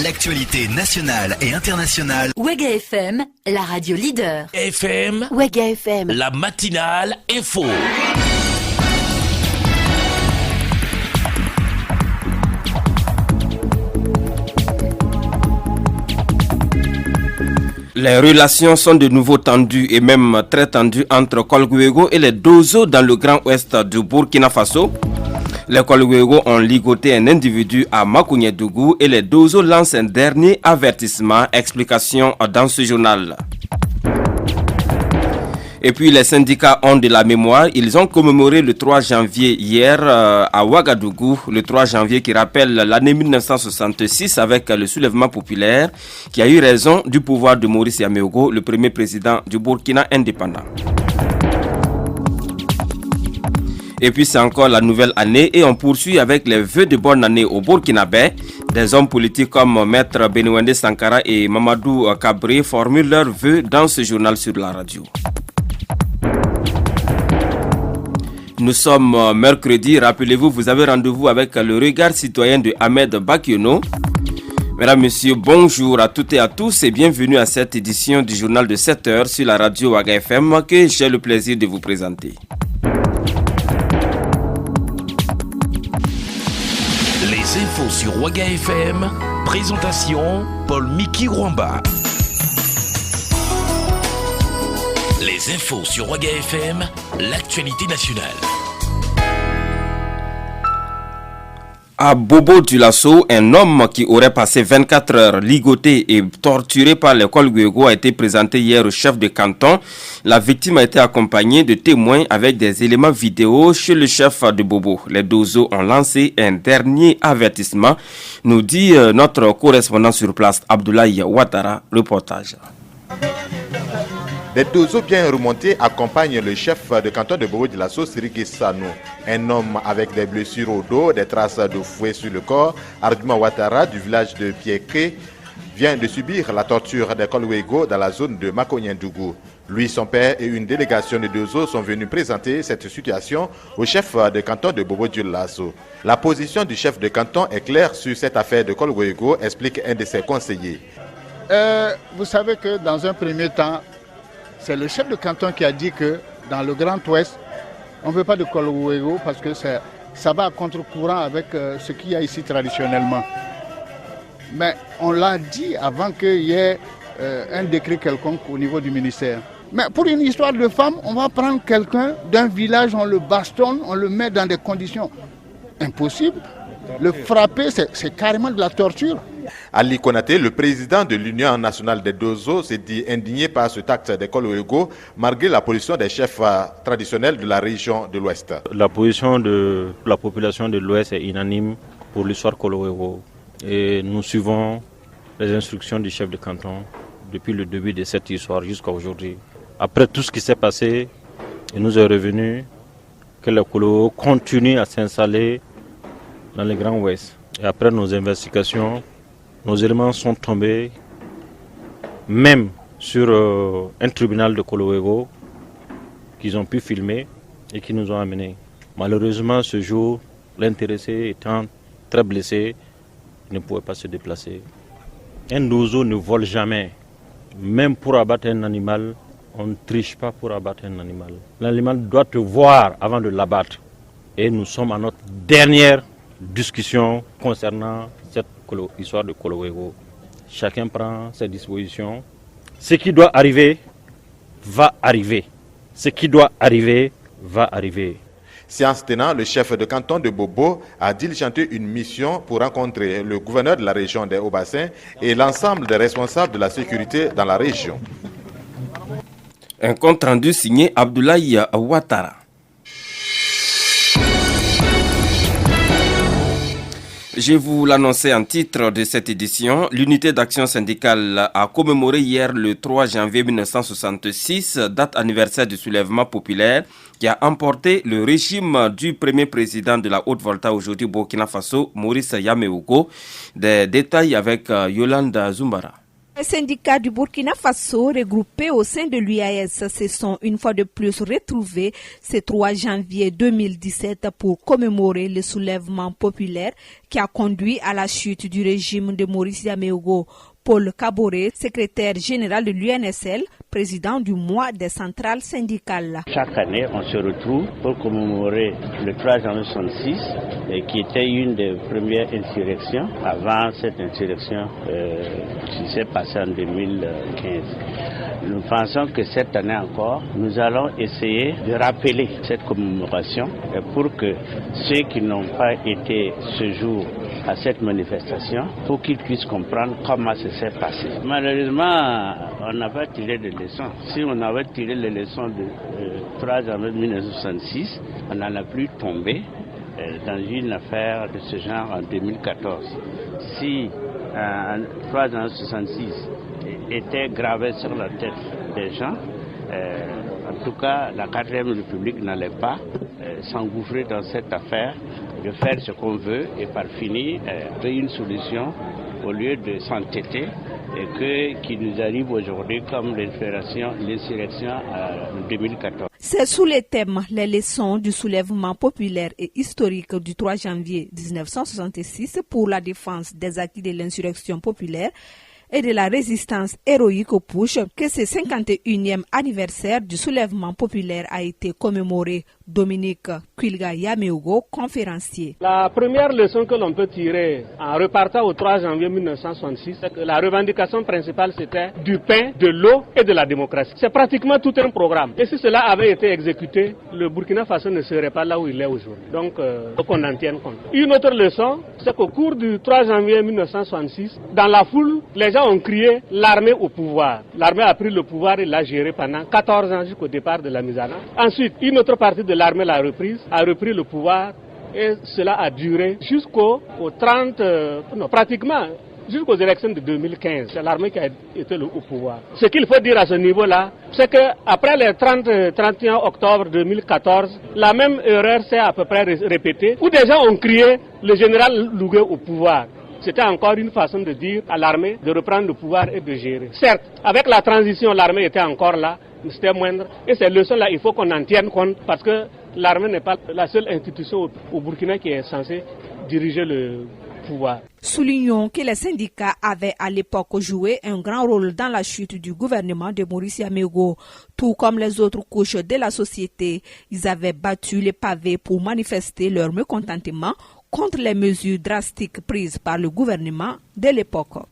L'actualité nationale et internationale. Wega FM, la radio leader. FM, Wega FM, la matinale info. Les relations sont de nouveau tendues et même très tendues entre Kolgouego et les Dozo dans le Grand Ouest du Burkina Faso. Les Kolgouego ont ligoté un individu à Makounyedougou et les Dozo lancent un dernier avertissement. Explication dans ce journal. Et puis les syndicats ont de la mémoire. Ils ont commémoré le 3 janvier hier à Ouagadougou. Le 3 janvier qui rappelle l'année 1966 avec le soulèvement populaire qui a eu raison du pouvoir de Maurice Yaméogo, le premier président du Burkina indépendant. Et puis c'est encore la nouvelle année et on poursuit avec les vœux de bonne année au Burkinabé. Des hommes politiques comme Maître Benouende Sankara et Mamadou Kabré formulent leurs vœux dans ce journal sur la radio. Nous sommes mercredi, rappelez-vous, vous avez rendez-vous avec le regard citoyen de Ahmed Bakiono. Mesdames, Messieurs, bonjour à toutes et à tous et bienvenue à cette édition du journal de 7h sur la radio Wega FM que j'ai le plaisir de vous présenter. Les infos sur Wega FM, présentation Paul-Miki Rwamba. Les infos sur Wega FM, l'actualité nationale. À Bobo Dioulasso, un homme qui aurait passé 24 heures ligoté et torturé par les Kolgouego a été présenté hier au chef de canton. La victime a été accompagnée de témoins avec des éléments vidéo chez le chef de Bobo. Les Dozo ont lancé un dernier avertissement, nous dit notre correspondant sur place, Abdoulaye Ouattara, reportage. Des Dozo bien remontés accompagnent le chef de canton de Bobo Dioulasso, Siriki Sanou. Un homme avec des blessures au dos, des traces de fouet sur le corps, Argument Ouattara du village de Piéké, vient de subir la torture des Kolgouego dans la zone de Makounyedougou. Lui, son père et une délégation de Dozo sont venus présenter cette situation au chef de canton de Bobo Dioulasso. La position du chef de canton est claire sur cette affaire de Kolgouego, explique un de ses conseillers. Vous savez que dans un premier temps, c'est le chef de canton qui a dit que dans le Grand Ouest, on ne veut pas de Kolgouego parce que ça va à contre-courant avec ce qu'il y a ici traditionnellement. Mais on l'a dit avant qu'il y ait un décret quelconque au niveau du ministère. Mais pour une histoire de femme, on va prendre quelqu'un d'un village, on le bastonne, on le met dans des conditions impossibles. Le frapper, c'est carrément de la torture. Ali Konaté, le président de l'Union nationale des Dozo, s'est dit indigné par cet acte des Kolgouego, malgré la position des chefs traditionnels de la région de l'Ouest. La position de la population de l'Ouest est unanime pour l'histoire Kolgouego. Et nous suivons les instructions du chef de canton depuis le début de cette histoire jusqu'à aujourd'hui. Après tout ce qui s'est passé, il nous est revenu que les Kolgouego continuent à s'installer dans le Grand Ouest. Et après nos investigations, nos éléments sont tombés même sur un tribunal de Kolgouego qu'ils ont pu filmer et qui nous ont amenés. Malheureusement, ce jour, l'intéressé étant très blessé, il ne pouvait pas se déplacer. Un Dozo ne vole jamais. Même pour abattre un animal, on ne triche pas pour abattre un animal. L'animal doit te voir avant de l'abattre. Et nous sommes à notre dernière discussion concernant cette histoire de Kolgouego. Chacun prend ses dispositions. Ce qui doit arriver, va arriver. Ce qui doit arriver, va arriver. Séance tenant, le chef de canton de Bobo a diligenté une mission pour rencontrer le gouverneur de la région des Hauts-Bassins et l'ensemble des responsables de la sécurité dans la région. Un compte rendu signé Abdoulaye Ouattara. Je vous l'annonçais en titre de cette édition, l'unité d'action syndicale a commémoré hier le 3 janvier 1966, date anniversaire du soulèvement populaire qui a emporté le régime du premier président de la Haute-Volta aujourd'hui Burkina Faso, Maurice Yaméogo. Des détails avec Yolanda Zumbara. Les syndicats du Burkina Faso regroupés au sein de l'UAS se sont une fois de plus retrouvés ce 3 janvier 2017 pour commémorer le soulèvement populaire qui a conduit à la chute du régime de Maurice Yaméogo. Paul Kaboré, secrétaire général de l'UNSL, président du mois des centrales syndicales. Chaque année, on se retrouve pour commémorer le 3 janvier 1966, qui était une des premières insurrections avant cette insurrection qui s'est passée en 2015. Nous pensons que cette année encore, nous allons essayer de rappeler cette commémoration pour que ceux qui n'ont pas été ce jour à cette manifestation, pour qu'ils puissent comprendre comment ça s'est passé. Malheureusement, on n'a pas tiré de leçons. Si on avait tiré les leçons de 3 janvier 1966, on n'en a plus tombé dans une affaire de ce genre en 2014. Si 3 janvier 1966 était gravé sur la tête des gens, en tout cas, la 4e République n'allait pas s'engouffrer dans cette affaire, de faire ce qu'on veut et par finir trouver une solution au lieu de s'entêter et qui nous arrive aujourd'hui comme l'insurrection en 2014. C'est sous les thèmes « Les leçons du soulèvement populaire et historique du 3 janvier 1966 pour la défense des acquis de l'insurrection populaire » et de la résistance héroïque au putsch que ce 51e anniversaire du soulèvement populaire a été commémoré. Dominique Quilga Yaméogo, conférencier. La première leçon que l'on peut tirer en repartant au 3 janvier 1966, c'est que la revendication principale c'était du pain, de l'eau et de la démocratie. C'est pratiquement tout un programme. Et si cela avait été exécuté, le Burkina Faso ne serait pas là où il est aujourd'hui. Donc, faut qu'on en tienne compte. Une autre leçon, c'est qu'au cours du 3 janvier 1966, dans la foule, les gens ont crié l'armée au pouvoir. L'armée a pris le pouvoir et l'a géré pendant 14 ans jusqu'au départ de la mise en œuvre. Ensuite, une autre partie de l'armée a repris le pouvoir et cela a duré jusqu'aux jusqu'aux élections de 2015. C'est l'armée qui a été au pouvoir. Ce qu'il faut dire à ce niveau-là, c'est qu'après le 31 octobre 2014, la même erreur s'est à peu près répétée, où des gens ont crié le général Lougué au pouvoir. C'était encore une façon de dire à l'armée de reprendre le pouvoir et de gérer. Certes, avec la transition, l'armée était encore là, mais c'était moindre. Et ces leçons-là, il faut qu'on en tienne compte parce que l'armée n'est pas la seule institution au Burkina qui est censée diriger le pouvoir. Soulignons que les syndicats avaient à l'époque joué un grand rôle dans la chute du gouvernement de Maurice Yaméogo. Tout comme les autres couches de la société, ils avaient battu les pavés pour manifester leur mécontentement contre les mesures drastiques prises par le gouvernement de l'époque.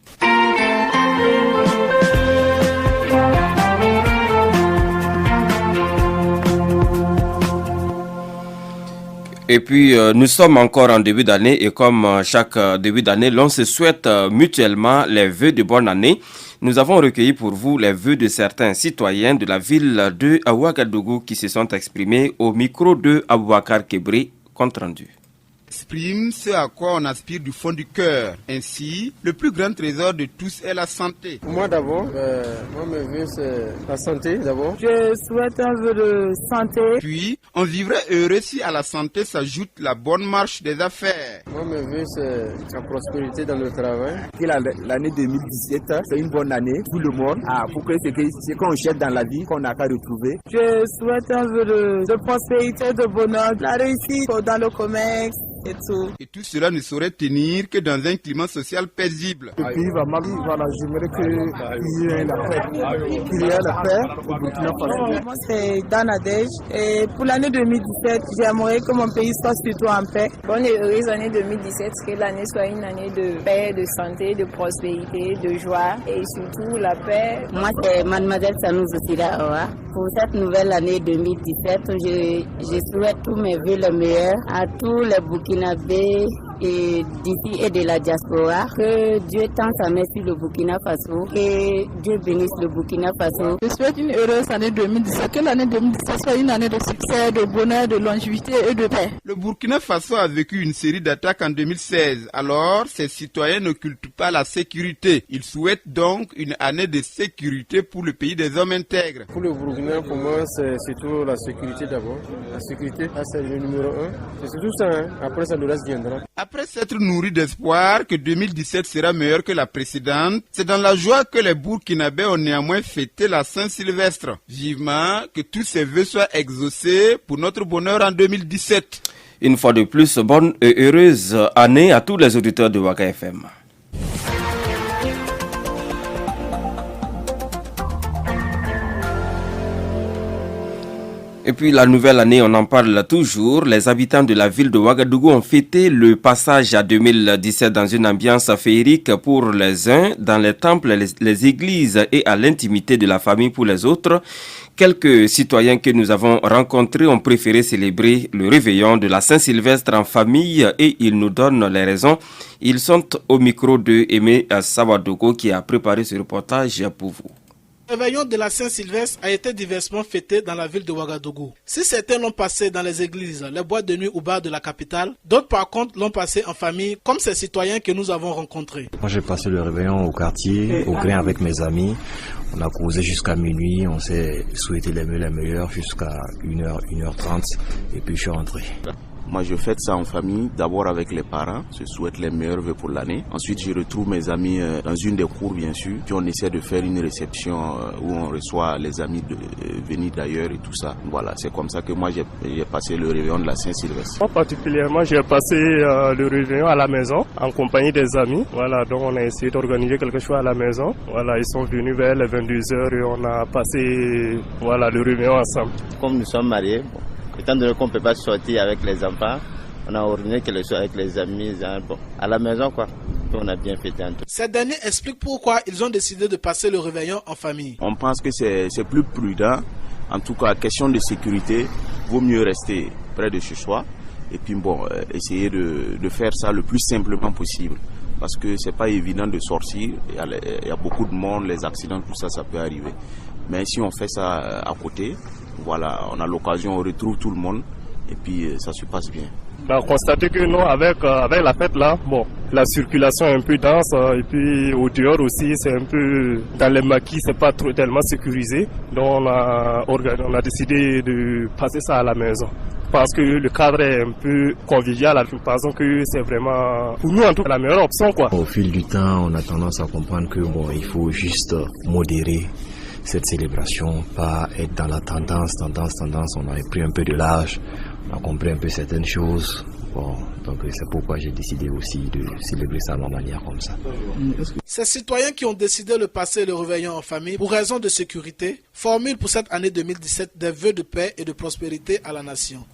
Et puis, nous sommes encore en début d'année et comme chaque début d'année, l'on se souhaite mutuellement les vœux de bonne année. Nous avons recueilli pour vous les vœux de certains citoyens de la ville de Ouagadougou qui se sont exprimés au micro de Aboubacar Kébré, compte rendu. Exprime ce à quoi on aspire du fond du cœur. Ainsi, le plus grand trésor de tous est la santé. Moi d'abord, mes vœux c'est la santé d'abord. Je souhaite un vœu de santé. Puis, on vivrait heureux si à la santé s'ajoute la bonne marche des affaires. Moi mes vœux c'est la prospérité dans le travail. Que l'année 2017 c'est une bonne année pour le monde. Pour que ce qu'on cherche dans la vie qu'on n'a qu'à retrouver. Je souhaite un vœu de prospérité, de bonheur, de la réussite dans le commerce. Et tout cela ne saurait tenir que dans un climat social paisible. Le pays va mal, voilà, j'aimerais qu'il y ait la paix, au Burkina Faso. Moi c'est Danadej et pour l'année 2017, j'aimerais que mon pays soit surtout en paix. Bonne et heureuse année 2017, que l'année soit une année de paix, de santé, de prospérité, de joie et surtout la paix. Moi c'est Mademoiselle Sanouzou Sida. Pour cette nouvelle année 2017, je souhaite tous mes vœux le meilleur à tous les Burkinabés et d'ici et de la diaspora. Que Dieu tende sa main sur le Burkina Faso, que Dieu bénisse le Burkina Faso. Je souhaite une heureuse année 2017, que l'année 2017 soit une année de succès, de bonheur, de longévité et de paix. Le Burkina Faso a vécu une série d'attaques en 2016. Alors, ses citoyens n'occultent pas la sécurité. Ils souhaitent donc une année de sécurité pour le pays des hommes intègres. Pour le Burkina, pour moi, c'est surtout la sécurité d'abord. La sécurité, c'est le numéro 1. C'est surtout ça, hein. Après ça, le reste viendra. Après s'être nourri d'espoir que 2017 sera meilleur que la précédente, c'est dans la joie que les Burkinabés ont néanmoins fêté la Saint-Sylvestre. Vivement que tous ces vœux soient exaucés pour notre bonheur en 2017. Une fois de plus, bonne et heureuse année à tous les auditeurs de Waga FM. Et puis la nouvelle année, on en parle toujours. Les habitants de la ville de Ouagadougou ont fêté le passage à 2017 dans une ambiance féerique pour les uns, dans les temples, les églises et à l'intimité de la famille pour les autres. Quelques citoyens que nous avons rencontrés ont préféré célébrer le réveillon de la Saint-Sylvestre en famille et ils nous donnent les raisons. Ils sont au micro de Aimé Sawadogo qui a préparé ce reportage pour vous. Le réveillon de la Saint-Sylvestre a été diversement fêté dans la ville de Ouagadougou. Si certains l'ont passé dans les églises, les boîtes de nuit ou bars de la capitale, d'autres par contre l'ont passé en famille, comme ces citoyens que nous avons rencontrés. Moi j'ai passé le réveillon au quartier, au grain avec mes amis. On a causé jusqu'à minuit, on s'est souhaité les meilleurs jusqu'à 1h, 1h30 et puis je suis rentré. Moi, je fête ça en famille, d'abord avec les parents, je souhaite les meilleurs vœux pour l'année. Ensuite, je retrouve mes amis dans une des cours, bien sûr. Puis on essaie de faire une réception où on reçoit les amis venus d'ailleurs et tout ça. Voilà, c'est comme ça que moi, j'ai passé le réveillon de la Saint-Sylvestre. Moi, particulièrement, j'ai passé le réveillon à la maison, en compagnie des amis. Voilà, donc on a essayé d'organiser quelque chose à la maison. Voilà, ils sont venus vers les 22h et on a passé le réveillon ensemble. Comme nous sommes mariés, étant donné qu'on ne peut pas sortir avec les enfants, on a ordonné que le soir avec les amis, à la maison quoi. On a bien fêté un truc. Ces derniers expliquent pourquoi ils ont décidé de passer le réveillon en famille. On pense que c'est plus prudent. En tout cas, question de sécurité, vaut mieux rester près de chez soi. Et puis essayer de faire ça le plus simplement possible. Parce que c'est pas évident de sortir. Il y a beaucoup de monde, les accidents, tout ça, ça peut arriver. Mais si on fait ça à côté, voilà, on a l'occasion, on retrouve tout le monde et puis ça se passe bien. On a constaté que nous, avec la fête là, la circulation est un peu dense et puis au dehors aussi, c'est un peu dans les maquis, c'est pas trop tellement sécurisé. Donc on a décidé de passer ça à la maison. Parce que le cadre est un peu convivial, nous pensons que c'est vraiment pour nous en tout cas la meilleure option quoi. Au fil du temps, on a tendance à comprendre que il faut juste modérer cette célébration, pas être dans la tendance, on a pris un peu de l'âge, on a compris un peu certaines choses. Donc c'est pourquoi j'ai décidé aussi de célébrer ça de ma manière comme ça. Ces citoyens qui ont décidé de passer le réveillon en famille pour raison de sécurité formulent pour cette année 2017 des vœux de paix et de prospérité à la nation.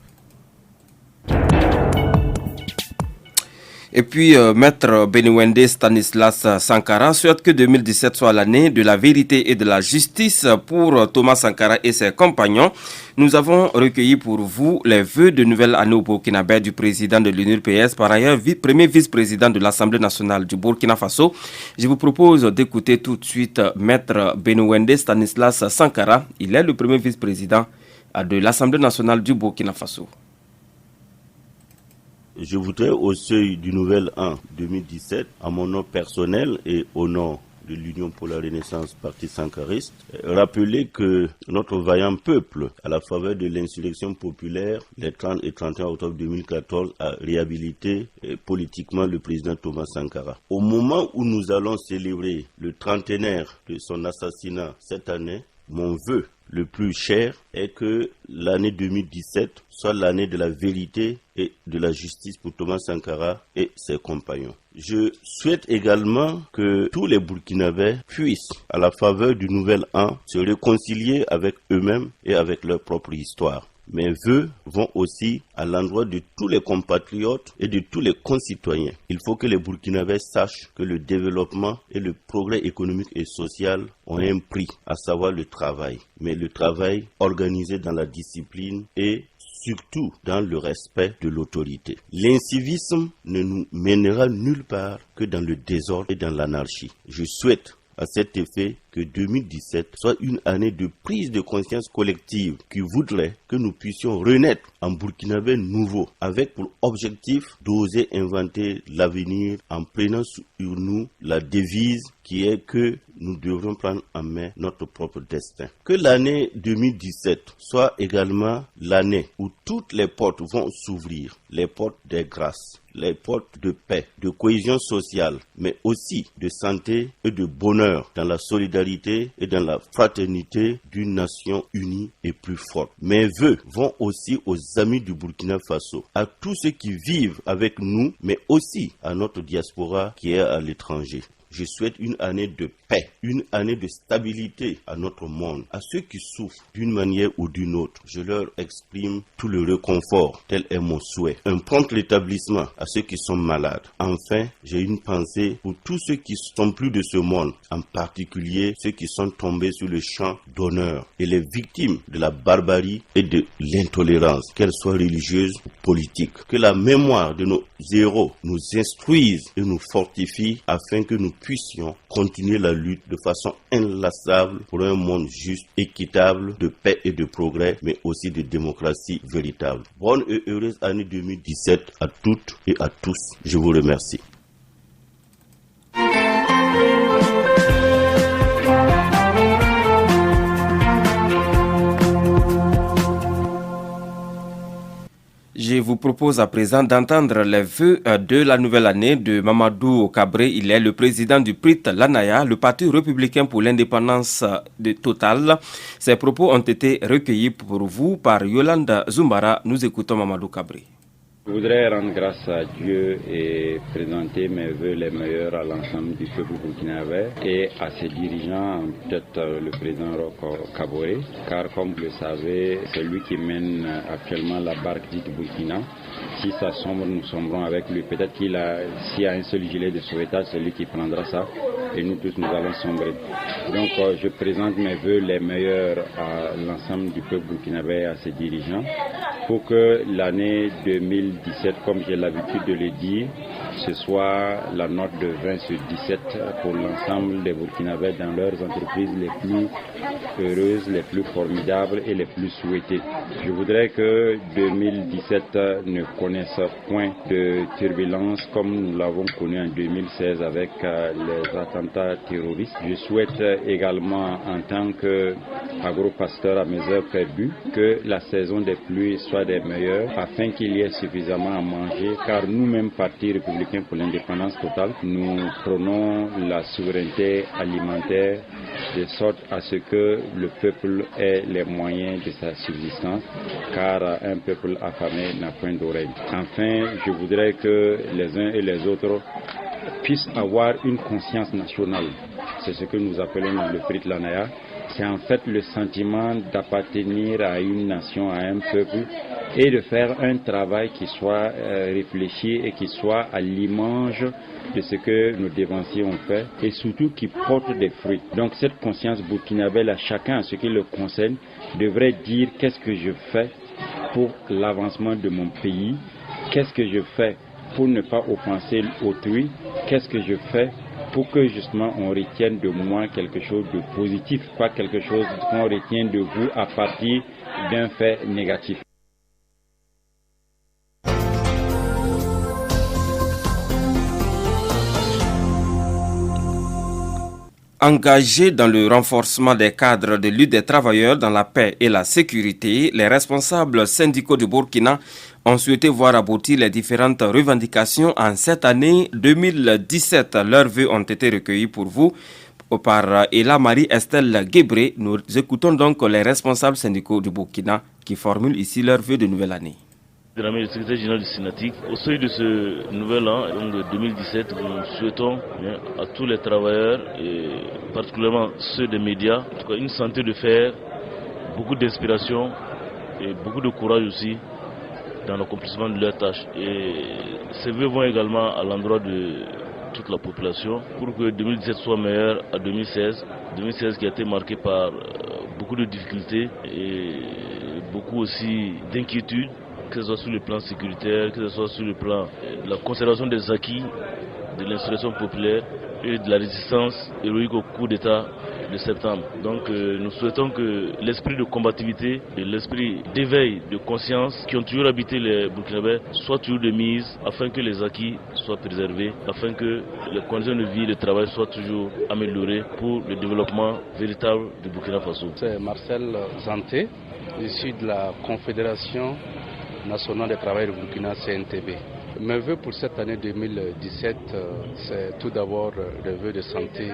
Et puis, Maître Beniwende Stanislas Sankara souhaite que 2017 soit l'année de la vérité et de la justice pour Thomas Sankara et ses compagnons. Nous avons recueilli pour vous les vœux de nouvelle année au Burkinabé du président de l'UNUPS, par ailleurs premier vice-président de l'Assemblée nationale du Burkina Faso. Je vous propose d'écouter tout de suite Maître Beniwende Stanislas Sankara. Il est le premier vice-président de l'Assemblée nationale du Burkina Faso. Je voudrais au seuil du nouvel an 2017, à mon nom personnel et au nom de l'Union pour la Renaissance Parti sankariste, rappeler que notre vaillant peuple, à la faveur de l'insurrection populaire, les 30 et 31 octobre 2014, a réhabilité politiquement le président Thomas Sankara. Au moment où nous allons célébrer le trentenaire de son assassinat cette année, mon vœu le plus cher est que l'année 2017 soit l'année de la vérité et de la justice pour Thomas Sankara et ses compagnons. Je souhaite également que tous les Burkinabés puissent, à la faveur du nouvel an, se réconcilier avec eux-mêmes et avec leur propre histoire. Mes vœux vont aussi à l'endroit de tous les compatriotes et de tous les concitoyens. Il faut que les Burkinabés sachent que le développement et le progrès économique et social ont un prix, à savoir le travail. Mais le travail organisé dans la discipline et surtout dans le respect de l'autorité. L'incivisme ne nous mènera nulle part que dans le désordre et dans l'anarchie. Je souhaite à cet effet que 2017 soit une année de prise de conscience collective qui voudrait que nous puissions renaître en Burkinabé nouveau, avec pour objectif d'oser inventer l'avenir en prenant sur nous la devise qui est que nous devrons prendre en main notre propre destin. Que l'année 2017 soit également l'année où toutes les portes vont s'ouvrir, les portes des grâces, les portes de paix, de cohésion sociale, mais aussi de santé et de bonheur dans la solidarité et dans la fraternité d'une nation unie et plus forte. Mes vœux vont aussi aux amis du Burkina Faso, à tous ceux qui vivent avec nous, mais aussi à notre diaspora qui est à l'étranger. Je souhaite une année de paix, une année de stabilité à notre monde. À ceux qui souffrent d'une manière ou d'une autre, je leur exprime tout le réconfort, tel est mon souhait. Un prompt rétablissement à ceux qui sont malades. Enfin, j'ai une pensée pour tous ceux qui sont plus de ce monde, en particulier ceux qui sont tombés sur le champ d'honneur et les victimes de la barbarie et de l'intolérance, qu'elles soient religieuses ou politiques. Que la mémoire de nos héros nous instruise et nous fortifie afin que nous puissions continuer la lutte de façon inlassable pour un monde juste, équitable, de paix et de progrès, mais aussi de démocratie véritable. Bonne et heureuse année 2017 à toutes et à tous. Je vous remercie. Je vous propose à présent d'entendre les vœux de la nouvelle année de Mamadou Kabré. Il est le président du PRIT Lanaya, le Parti républicain pour l'indépendance de Total. Ces propos ont été recueillis pour vous par Yolanda Zumbara. Nous écoutons Mamadou Kabré. Je voudrais rendre grâce à Dieu et présenter mes vœux les meilleurs à l'ensemble du peuple burkinabé et à ses dirigeants, peut-être le président Roch Kaboré, car comme vous le savez, c'est lui qui mène actuellement la barque dite Burkina. Si ça sombre, nous sombrons avec lui. Peut-être s'il y a un seul gilet de sauvetage, c'est lui qui prendra ça et nous tous nous allons sombrer. Donc je présente mes vœux les meilleurs à l'ensemble du peuple burkinabé et à ses dirigeants pour que l'année 2017, comme j'ai l'habitude de le dire, ce soit la note de 20 sur 17 pour l'ensemble des Burkinabés dans leurs entreprises les plus heureuses, les plus formidables et les plus souhaitées. Je voudrais que 2017 ne connaisse point de turbulence comme nous l'avons connu en 2016 avec les attentats terroristes. Je souhaite également, en tant qu'agro-pasteur à mes heures perdues, que la saison des pluies soit des meilleures afin qu'il y ait suffisamment à manger, car nous-mêmes, Parti républicain pour l'indépendance totale, nous prenons la souveraineté alimentaire de sorte à ce que le peuple ait les moyens de sa subsistance, car un peuple affamé n'a point d'oreille. Enfin, je voudrais que les uns et les autres puissent avoir une conscience nationale. C'est ce que nous appelons le PRIT Lanaya. C'est en fait le sentiment d'appartenir à une nation, à un peuple, et de faire un travail qui soit réfléchi et qui soit à l'image de ce que nos dévanciers ont fait et surtout qui porte des fruits. Donc cette conscience burkinabé, à chacun à ce qui le concerne, devrait dire qu'est-ce que je fais pour l'avancement de mon pays, qu'est-ce que je fais pour ne pas offenser autrui, qu'est-ce que je fais pour que justement on retienne de moi quelque chose de positif, pas quelque chose qu'on retienne de vous à partir d'un fait négatif. Engagés dans le renforcement des cadres de lutte des travailleurs dans la paix et la sécurité, les responsables syndicaux du Burkina ont souhaité voir aboutir les différentes revendications en cette année 2017. Leurs vœux ont été recueillis pour vous par Ella Marie-Estelle Guébré. Nous écoutons donc les responsables syndicaux du Burkina qui formulent ici leurs vœux de nouvelle année. De la secrétaire générale du Sénatique, au seuil de ce nouvel an, donc de 2017, nous souhaitons à tous les travailleurs, et particulièrement ceux des médias, en tout cas une santé de fer, beaucoup d'inspiration et beaucoup de courage aussi dans l'accomplissement de leurs tâches. Et ces vœux vont également à l'endroit de toute la population pour que 2017 soit meilleur à 2016. 2016 qui a été marqué par beaucoup de difficultés et beaucoup aussi d'inquiétudes, que ce soit sur le plan sécuritaire, que ce soit sur le plan de la conservation des acquis de l'insurrection populaire et de la résistance héroïque au coup d'État de septembre. Donc nous souhaitons que l'esprit de combativité et l'esprit d'éveil de conscience qui ont toujours habité les Burkinabés soient toujours de mise afin que les acquis soient préservés, afin que les conditions de vie et de travail soient toujours améliorées pour le développement véritable du Burkina Faso. C'est Marcel Zanté, issu de la Confédération nationale des travailleurs du Burkina, CNTB. Mes vœux pour cette année 2017, c'est tout d'abord le vœu de santé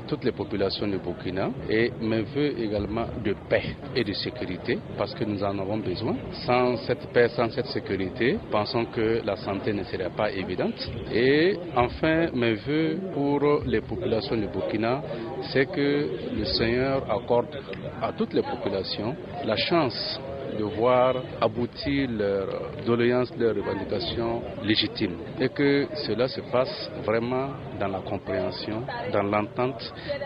toutes les populations du Burkina et mes vœux également de paix et de sécurité parce que nous en avons besoin. Sans cette paix, sans cette sécurité, pensons que la santé ne serait pas évidente. Et enfin, mes vœux pour les populations du Burkina, c'est que le Seigneur accorde à toutes les populations la chance de voir aboutir leurs doléances, leurs revendications légitimes et que cela se passe vraiment dans la compréhension, dans l'entente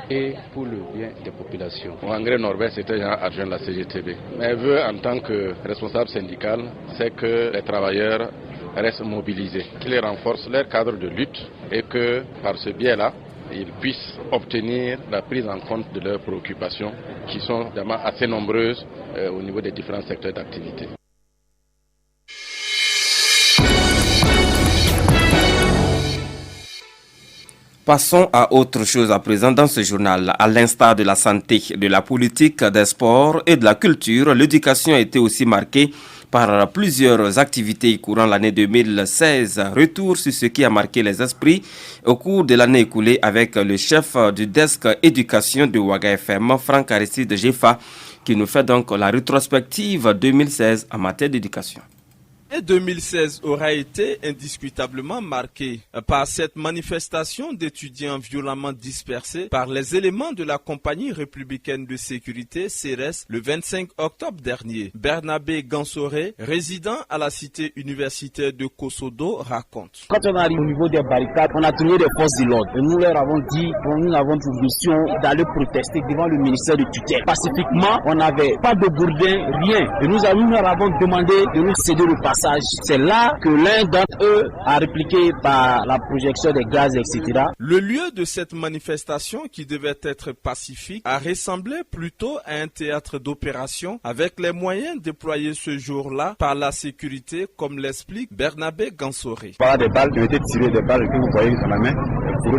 et pour le bien des populations. André Norbert, c'était adjoint de la CGTB. Mes vœux en tant que responsable syndical, c'est que les travailleurs restent mobilisés, qu'ils renforcent leur cadre de lutte et que par ce biais-là, ils puissent obtenir la prise en compte de leurs préoccupations qui sont vraiment assez nombreuses au niveau des différents secteurs d'activité. Passons à autre chose à présent dans ce journal. À l'instar de la santé, de la politique, des sports et de la culture, l'éducation a été aussi marquée par plusieurs activités courant l'année 2016. Retour sur ce qui a marqué les esprits au cours de l'année écoulée avec le chef du desk éducation de Ouaga FM, Franck Aristide Jefa, qui nous fait donc la rétrospective 2016 en matière d'éducation. Et 2016 aura été indiscutablement marqué par cette manifestation d'étudiants violemment dispersés par les éléments de la compagnie républicaine de sécurité CRS le 25 octobre dernier. Bernabé Gansoré, résident à la cité universitaire de Kosodo, raconte. Quand on arrive au niveau des barricades, on a trouvé des forces de l'ordre et nous leur avons dit que nous avons pour mission d'aller protester devant le ministère de tutelle. Pacifiquement, on n'avait pas de bourdin, rien. Et nous leur avons demandé de nous céder le passage. C'est là que l'un d'entre eux a répliqué par la projection des gaz, etc. Le lieu de cette manifestation, qui devait être pacifique, a ressemblé plutôt à un théâtre d'opération avec les moyens déployés ce jour-là par la sécurité, comme l'explique Bernabé Gansoré. Voilà des balles qui ont été tirées, des balles que vous voyez dans la main,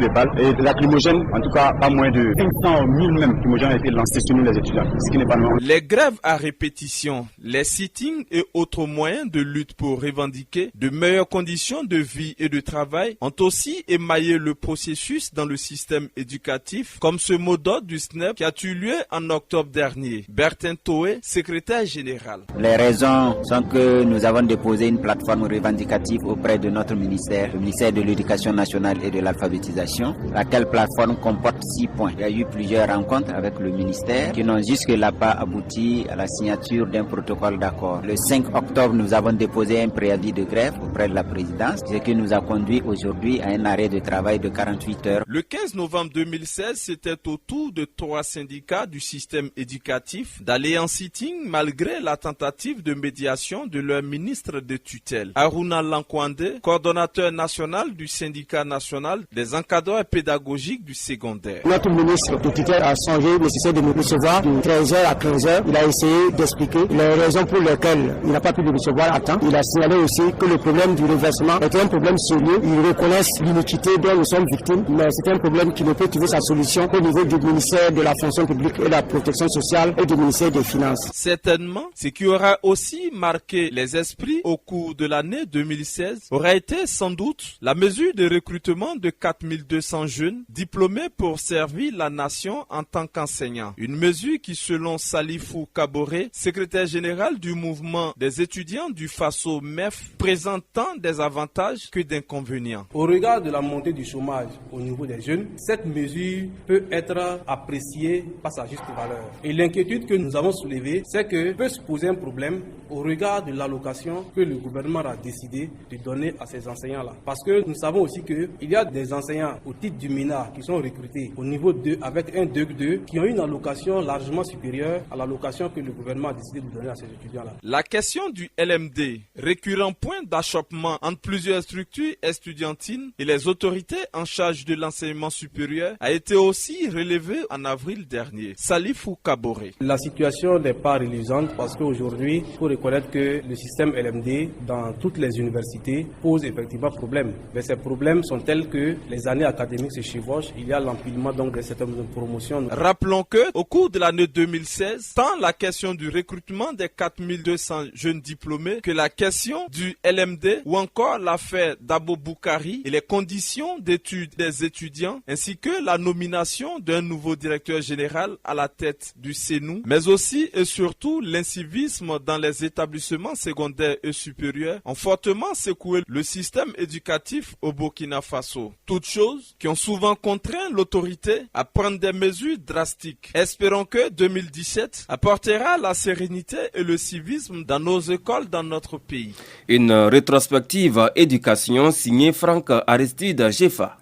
des balles, et des lacrymogènes, en tout cas pas moins de 500 000 même lacrymogènes ont été lancés sur nous les étudiants, ce qui n'est pas normal. Les grèves à répétition, les sittings et autres moyens de lutte pour revendiquer de meilleures conditions de vie et de travail ont aussi émaillé le processus dans le système éducatif, comme ce mot d'ordre du SNEP qui a eu lieu en octobre dernier. Bertin Toé, secrétaire général. Les raisons sont que nous avons déposé une plateforme revendicative auprès de notre ministère, le ministère de l'Éducation nationale et de l'alphabétisation, laquelle plateforme comporte 6 points. Il y a eu plusieurs rencontres avec le ministère qui n'ont jusque-là pas abouti à la signature d'un protocole d'accord. Le 5 octobre, nous avons déposé un préavis de grève auprès de la présidence, ce qui nous a conduit aujourd'hui à un arrêt de travail de 48 heures. Le 15 novembre 2016, c'était au tour de 3 syndicats du système éducatif d'aller en sitting malgré la tentative de médiation de leur ministre de tutelle. Aruna Lankwande, coordonnateur national du syndicat national des encadreurs pédagogiques du secondaire. Notre ministre de tutelle a songé nécessaire de nous recevoir de 13h à 15h. Il a essayé d'expliquer les raisons pour lesquelles il n'a pas pu nous recevoir à temps. Il a signalé aussi que le problème du reversement est un problème sérieux. Ils reconnaissent l'iniquité dont nous sommes victimes, mais c'est un problème qui ne peut trouver sa solution au niveau du ministère de la fonction publique et de la protection sociale et du ministère des Finances. Certainement, ce qui aura aussi marqué les esprits au cours de l'année 2016 aura été sans doute la mesure de recrutement de 4200 jeunes diplômés pour servir la nation en tant qu'enseignants. Une mesure qui, selon Salifou Kaboré, secrétaire général du mouvement des étudiants du Faso MEF, présente tant des avantages que d'inconvénients. Au regard de la montée du chômage au niveau des jeunes, cette mesure peut être appréciée par sa juste valeur. Et l'inquiétude que nous avons soulevée, c'est que peut se poser un problème au regard de l'allocation que le gouvernement a décidé de donner à ces enseignants-là. Parce que nous savons aussi qu'il y a des enseignants enseignants au titre du MINA qui sont recrutés au niveau 2 avec un DEC 2 qui ont une allocation largement supérieure à l'allocation que le gouvernement a décidé de donner à ces étudiants-là. La question du LMD, récurrent point d'achoppement entre plusieurs structures estudiantines et les autorités en charge de l'enseignement supérieur, a été aussi relevée en avril dernier. Salifou Kaboré. La situation n'est pas reluisante parce qu'aujourd'hui, il faut reconnaître que le système LMD dans toutes les universités pose effectivement problème. Mais ces problèmes sont tels que les années académiques se chevauchent, il y a l'empilement donc de certaines promotions. Rappelons que, au cours de l'année 2016, tant la question du recrutement des 4200 jeunes diplômés que la question du LMD ou encore l'affaire d'Abo Boukari et les conditions d'études des étudiants ainsi que la nomination d'un nouveau directeur général à la tête du CENU, mais aussi et surtout l'incivisme dans les établissements secondaires et supérieurs ont fortement secoué le système éducatif au Burkina Faso. Toutes choses qui ont souvent contraint l'autorité à prendre des mesures drastiques. Espérons que 2017 apportera la sérénité et le civisme dans nos écoles dans notre pays. Une rétrospective éducation signée Franck Aristide Jefa.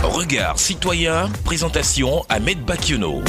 Regard citoyen, présentation Ahmed Bakiono.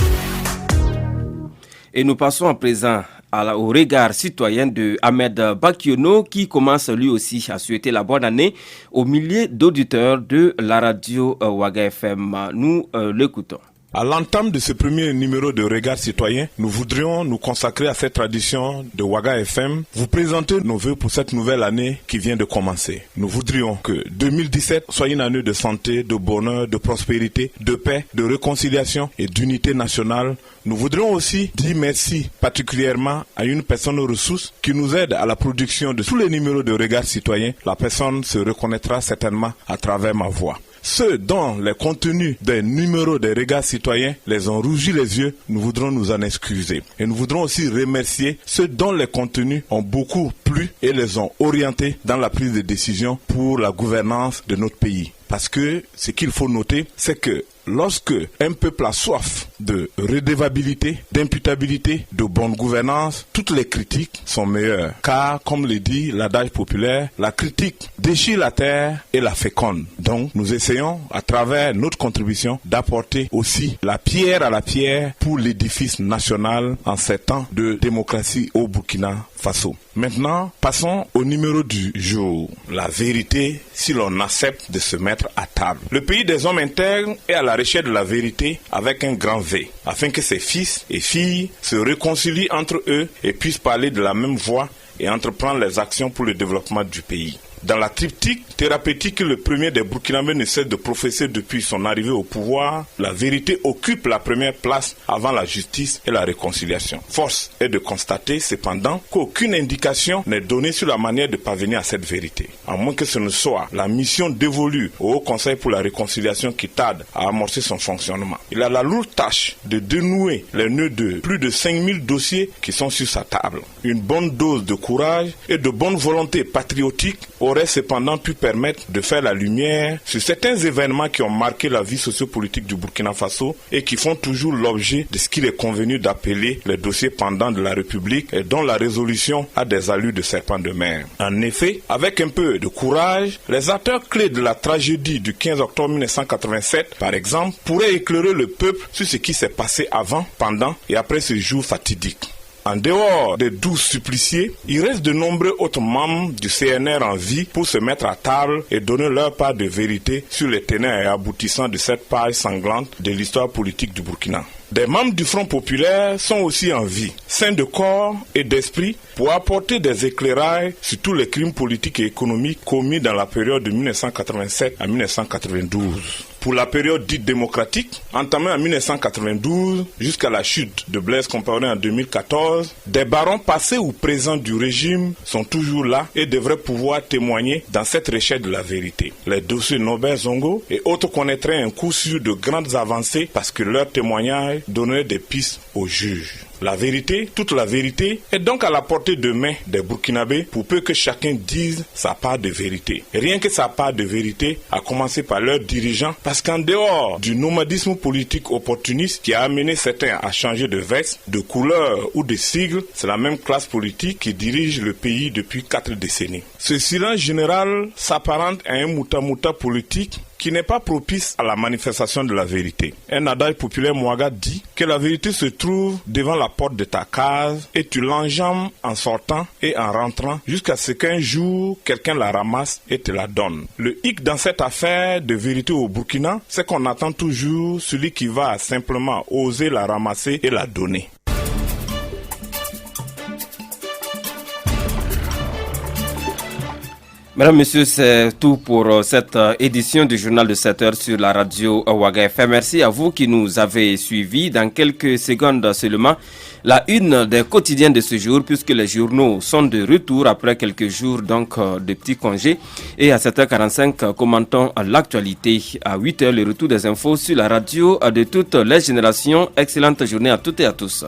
Et nous passons à présent au regard citoyen de Ahmed Bakiono qui commence lui aussi à souhaiter la bonne année aux milliers d'auditeurs de la radio Waga FM. Nous l'écoutons. À l'entame de ce premier numéro de Regard citoyen, nous voudrions nous consacrer à cette tradition de Waga FM, vous présenter nos vœux pour cette nouvelle année qui vient de commencer. Nous voudrions que 2017 soit une année de santé, de bonheur, de prospérité, de paix, de réconciliation et d'unité nationale. Nous voudrions aussi dire merci particulièrement à une personne ressource qui nous aide à la production de tous les numéros de Regard citoyen. La personne se reconnaîtra certainement à travers ma voix. Ceux dont les contenus des numéros des Regards citoyens les ont rougi les yeux, nous voudrons nous en excuser. Et nous voudrons aussi remercier ceux dont les contenus ont beaucoup plu et les ont orientés dans la prise de décision pour la gouvernance de notre pays. Parce que ce qu'il faut noter, c'est que lorsque un peuple a soif de redevabilité, d'imputabilité, de bonne gouvernance, toutes les critiques sont meilleures. Car, comme le dit l'adage populaire, la critique déchire la terre et la féconde. Donc, nous essayons, à travers notre contribution, d'apporter aussi la pierre à la pierre pour l'édifice national en ces temps de démocratie au Burkina Faso. Maintenant, passons au numéro du jour. La vérité, si l'on accepte de se mettre à table. Le pays des hommes intègres est à la recherche de la vérité avec un grand V, afin que ses fils et filles se réconcilient entre eux et puissent parler de la même voix et entreprendre les actions pour le développement du pays. Dans la triptyque thérapeutique que le premier des Burkinabés ne cesse de professer depuis son arrivée au pouvoir, la vérité occupe la première place avant la justice et la réconciliation. Force est de constater cependant qu'aucune indication n'est donnée sur la manière de parvenir à cette vérité, à moins que ce ne soit la mission dévolue au Haut Conseil pour la réconciliation qui tarde à amorcer son fonctionnement. Il a la lourde tâche de dénouer les nœuds de plus de 5000 dossiers qui sont sur sa table. Une bonne dose de courage et de bonne volonté patriotique aurait cependant pu permettre de faire la lumière sur certains événements qui ont marqué la vie sociopolitique du Burkina Faso et qui font toujours l'objet de ce qu'il est convenu d'appeler les dossiers pendants de la République et dont la résolution a des allures de serpent de mer. En effet, avec un peu de courage, les acteurs clés de la tragédie du 15 octobre 1987, par exemple, pourraient éclairer le peuple sur ce qui s'est passé avant, pendant et après ce jour fatidique. En dehors des 12 suppliciés, il reste de nombreux autres membres du CNR en vie pour se mettre à table et donner leur part de vérité sur les tenants et aboutissants de cette page sanglante de l'histoire politique du Burkina. Des membres du Front populaire sont aussi en vie, sains de corps et d'esprit, pour apporter des éclairages sur tous les crimes politiques et économiques commis dans la période de 1987 à 1992. Pour la période dite démocratique, entamée en 1992 jusqu'à la chute de Blaise Compaoré en 2014, des barons passés ou présents du régime sont toujours là et devraient pouvoir témoigner dans cette recherche de la vérité. Les dossiers Nobel Zongo et autres connaîtraient un coup sûr de grandes avancées parce que leurs témoignages donneraient des pistes aux juges. La vérité, toute la vérité, est donc à la portée de main des Burkinabés pour peu que chacun dise sa part de vérité. Et rien que sa part de vérité, à commencer par leurs dirigeants, parce qu'en dehors du nomadisme politique opportuniste qui a amené certains à changer de veste, de couleur ou de sigle, c'est la même classe politique qui dirige le pays depuis 4 décennies. Ce silence général s'apparente à un mouta-mouta politique qui n'est pas propice à la manifestation de la vérité. Un adage populaire Mouaga dit que la vérité se trouve devant la porte de ta case et tu l'enjambes en sortant et en rentrant jusqu'à ce qu'un jour quelqu'un la ramasse et te la donne. Le hic dans cette affaire de vérité au Burkina, c'est qu'on attend toujours celui qui va simplement oser la ramasser et la donner. Mesdames, Messieurs, c'est tout pour cette édition du journal de 7 heures sur la radio Waga FM. Merci à vous qui nous avez suivis. Dans quelques secondes seulement, la une des quotidiens de ce jour, puisque les journaux sont de retour après quelques jours donc de petits congés. Et à 7h45, commentons l'actualité. À 8h, le retour des infos sur la radio de toutes les générations. Excellente journée à toutes et à tous.